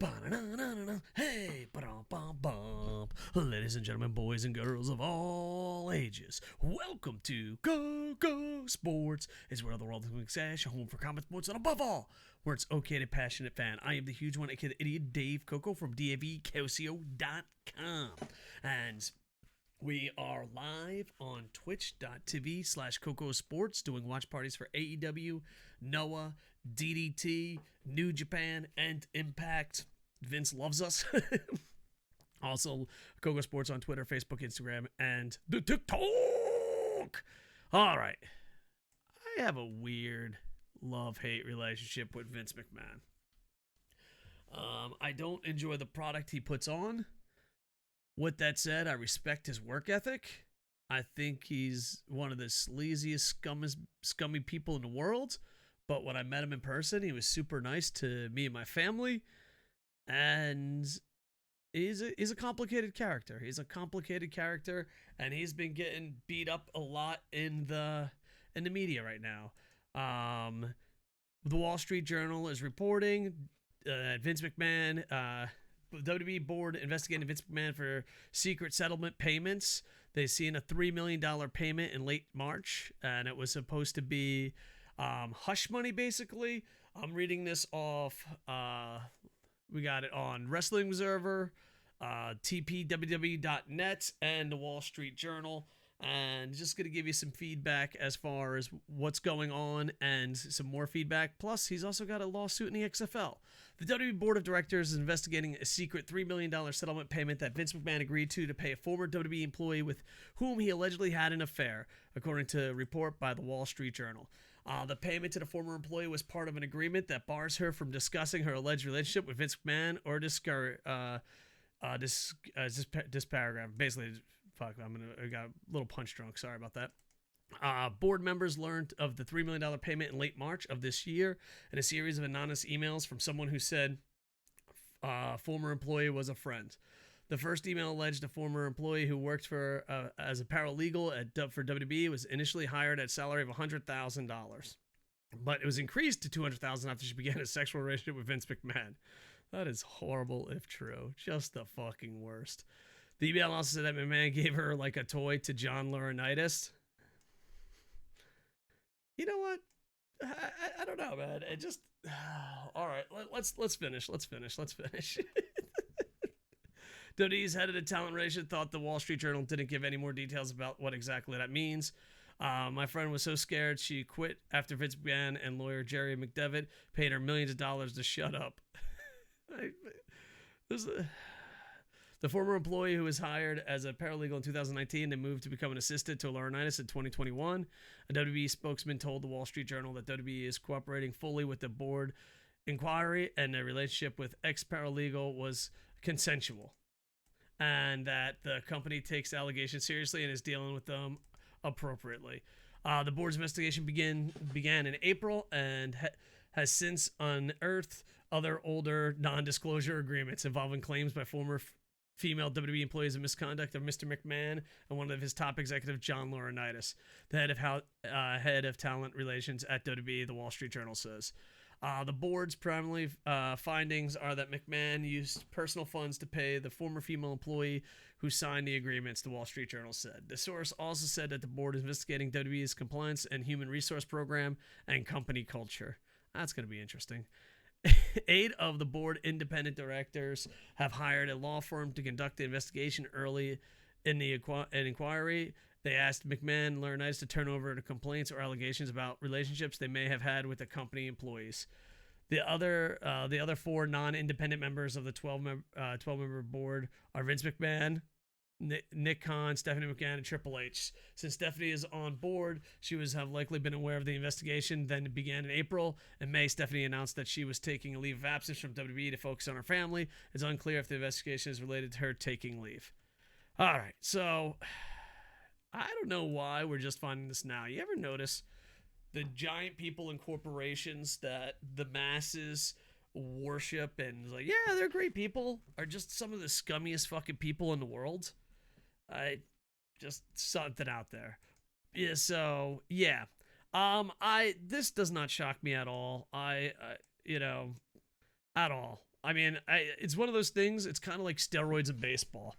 Ba-na-na-na-na-na. Hey, ba-dum-bum-bum. Ladies and gentlemen, boys and girls of all ages, welcome to KocoSports. It's where the world is sash, home for common sports, and above all, where it's okay to passionate fan. I am the huge one, aka the idiot Dave Koco from DAVKOCO.com. And we are live on twitch.tv/KocoSports doing watch parties for AEW, Noah, DDT, New Japan, and Impact. Vince loves us. Also, Koco Sports on Twitter, Facebook, Instagram, and the TikTok. All right. I have a weird love-hate relationship with Vince McMahon. I don't enjoy the product he puts on. With that said, I respect his work ethic. I think he's one of the sleaziest, scummy people in the world. But when I met him in person, he was super nice to me and my family. And he's a complicated character. He's a complicated character, and he's been getting beat up a lot in the media right now. The Wall Street Journal is reporting Vince McMahon, WWE board investigating Vince McMahon for secret settlement payments. They seen a $3 million payment in late March, and it was supposed to be hush money, basically. I'm reading this off. We got it on Wrestling Observer, tpww.net, and the Wall Street Journal. And just going to give you some feedback as far as what's going on and some more feedback. Plus, he's also got a lawsuit in the XFL. The WWE Board of Directors is investigating a secret $3 million settlement payment that Vince McMahon agreed to pay a former WWE employee with whom he allegedly had an affair, according to a report by the Wall Street Journal. The payment to the former employee was part of an agreement that bars her from discussing her alleged relationship with Vince McMahon or this paragraph. Basically, fuck, I got a little punch drunk. Sorry about that. Board members learned of the $3 million payment in late March of this year in a series of anonymous emails from someone who said former employee was a friend. The first email alleged a former employee who worked for as a paralegal for WWE was initially hired at a salary of $100,000, but it was increased to $200,000 after she began a sexual relationship with Vince McMahon. That is horrible if true. Just the fucking worst. The email also said that McMahon gave her like a toy to John Laurinaitis. You know what? I don't know, man. It just all right. Let's finish. WWE's head of the talent relation thought the Wall Street Journal didn't give any more details about what exactly that means. My friend was so scared she quit after Vince McMahon and lawyer Jerry McDevitt paid her millions of dollars to shut up. The former employee who was hired as a paralegal in 2019 and moved to become an assistant to Laurinaitis in 2021. A WWE spokesman told the Wall Street Journal that WWE is cooperating fully with the board inquiry and their relationship with ex-paralegal was consensual, and that the company takes allegations seriously and is dealing with them appropriately. The board's investigation began in April and has since unearthed other older non-disclosure agreements involving claims by former female WWE employees of misconduct of Mr. McMahon and one of his top executives, John Laurinaitis, the head of talent relations at WWE, the Wall Street Journal says. The board's primary findings are that McMahon used personal funds to pay the former female employee who signed the agreements, the Wall Street Journal said. The source also said that the board is investigating WWE's compliance and human resource program and company culture. That's going to be interesting. 8 of the board independent directors have hired a law firm to conduct the investigation early in the inquiry. They asked McMahon and Laurinaitis to turn over the complaints or allegations about relationships they may have had with the company employees. The other 4 non-independent members of the 12-member board are Vince McMahon, Nick Khan, Stephanie McMahon, and Triple H. Since Stephanie is on board, she would have likely been aware of the investigation. Then it began in April. In May, Stephanie announced that she was taking a leave of absence from WWE to focus on her family. It's unclear if the investigation is related to her taking leave. All right, so I don't know why we're just finding this now. You ever notice the giant people in corporations that the masses worship and like, yeah, they're great people, are just some of the scummiest fucking people in the world? Just something out there. Yeah, so yeah. This does not shock me at all. At all. I mean, it's one of those things. It's kind of like steroids in baseball.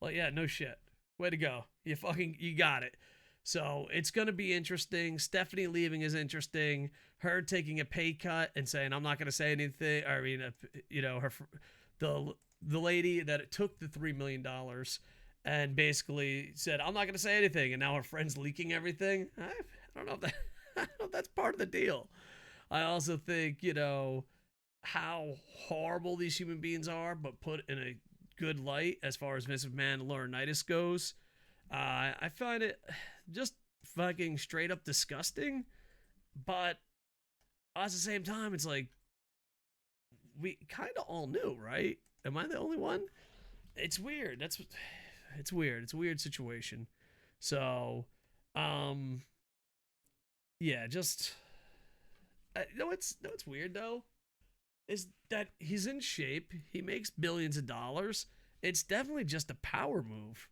Like, yeah, no shit. Way to go. You got it. So it's going to be interesting. Stephanie leaving is interesting. Her taking a pay cut and saying, I'm not going to say anything. I mean, the lady that took the $3 million and basically said, I'm not going to say anything. And now her friend's leaking everything. I don't know if that, I don't know if that's part of the deal. I also think, how horrible these human beings are, but put in a good light as far as Vince McMahon and Laurinaitis goes. I find it just fucking straight up disgusting, but at the same time, it's like, we kind of all knew, right? Am I the only one? It's weird. It's weird. It's a weird situation. So, yeah, just, what's weird though is that he's in shape. He makes billions of dollars. It's definitely just a power move.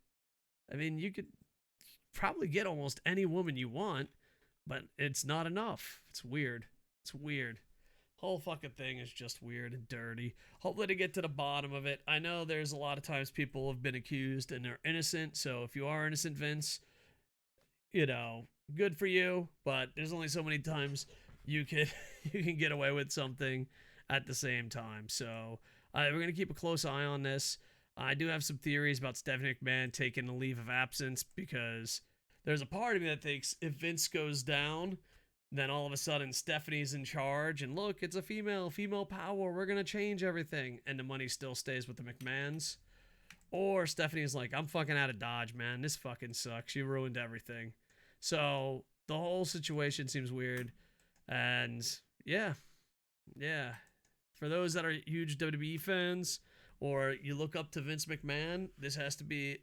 I mean, you could probably get almost any woman you want, but it's not enough. It's weird. It's weird. Whole fucking thing is just weird and dirty. Hopefully to get to the bottom of it. I know there's a lot of times people have been accused and they're innocent. So if you are innocent, Vince, good for you. But there's only so many times you can get away with something at the same time. So we're going to keep a close eye on this. I do have some theories about Stephanie McMahon taking a leave of absence because there's a part of me that thinks if Vince goes down, then all of a sudden Stephanie's in charge and look, it's a female power. We're going to change everything. And the money still stays with the McMahons. Or Stephanie's like, I'm fucking out of Dodge, man. This fucking sucks. You ruined everything. So the whole situation seems weird. And yeah. For those that are huge WWE fans, or you look up to Vince McMahon, this has to be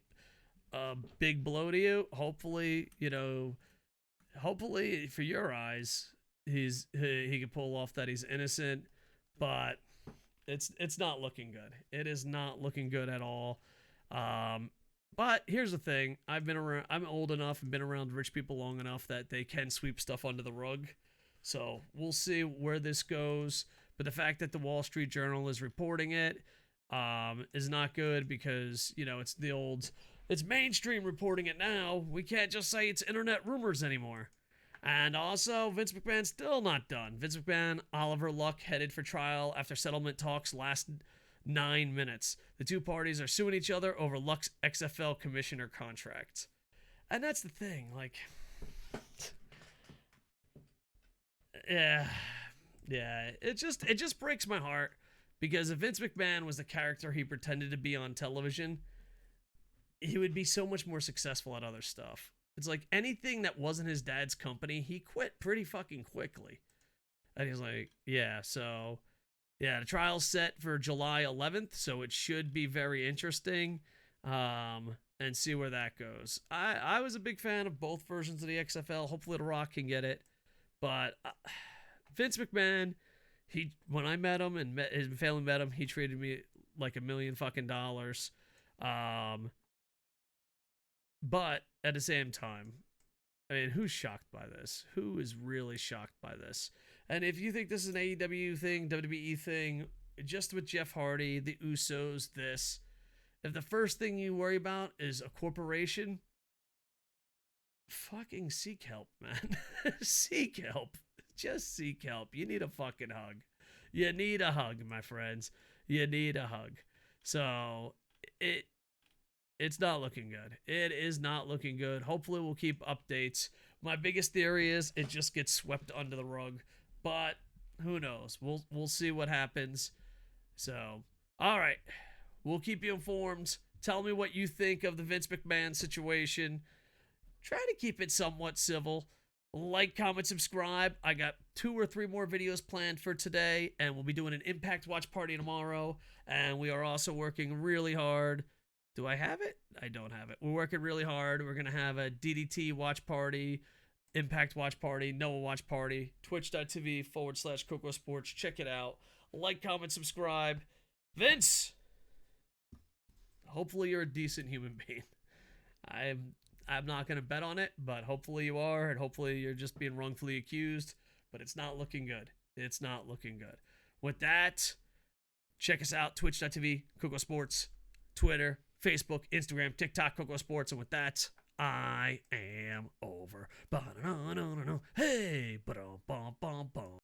a big blow to you. Hopefully, hopefully for your eyes, he can pull off that he's innocent, but it's not looking good. It is not looking good at all. But here's the thing: I'm old enough and been around rich people long enough that they can sweep stuff under the rug. So we'll see where this goes. But the fact that the Wall Street Journal is reporting it is not good because, it's mainstream reporting it now. We can't just say it's internet rumors anymore. And also, Vince McMahon's still not done. Vince McMahon, Oliver Luck headed for trial after settlement talks last 9 minutes. The two parties are suing each other over Luck's XFL commissioner contract. And that's the thing, yeah, it just breaks my heart because if Vince McMahon was the character he pretended to be on television, he would be so much more successful at other stuff. It's like anything that wasn't his dad's company, he quit pretty fucking quickly. And he's like, the trial's set for July 11th, so it should be very interesting, and see where that goes. I was a big fan of both versions of the XFL. Hopefully The Rock can get it. But Vince McMahon, when I met him and his family met him, he treated me like $1 million fucking dollars. But at the same time, I mean, who's shocked by this? Who is really shocked by this? And if you think this is an AEW thing, WWE thing, just with Jeff Hardy, the Usos, if the first thing you worry about is a corporation, fucking seek help, man. Seek help. Just seek help. You need a fucking hug. You need a hug, my friends. You need a hug. So it's not looking good. It is not looking good. Hopefully we'll keep updates. My biggest theory is it just gets swept under the rug, but who knows? We'll see what happens. So, all right. We'll keep you informed. Tell me what you think of the Vince McMahon situation. Try to keep it somewhat civil. Like, comment, subscribe. I got 2 or 3 more videos planned for today, and we'll be doing an Impact watch party tomorrow. And we are also working really hard. Do I have it? I don't have it. We're working really hard. We're going to have a DDT watch party, Impact watch party, Noah watch party, twitch.tv/KocoSports. Check it out. Like, comment, subscribe. Vince! Hopefully you're a decent human being. I'm not going to bet on it, but hopefully you are, and hopefully you're just being wrongfully accused, but it's not looking good. It's not looking good. With that, Check us out, twitch.tv, KocoSports, Twitter, Facebook, Instagram, TikTok, KocoSports. And with that, I am over. Hey, ba-dum-bum-bum-bum.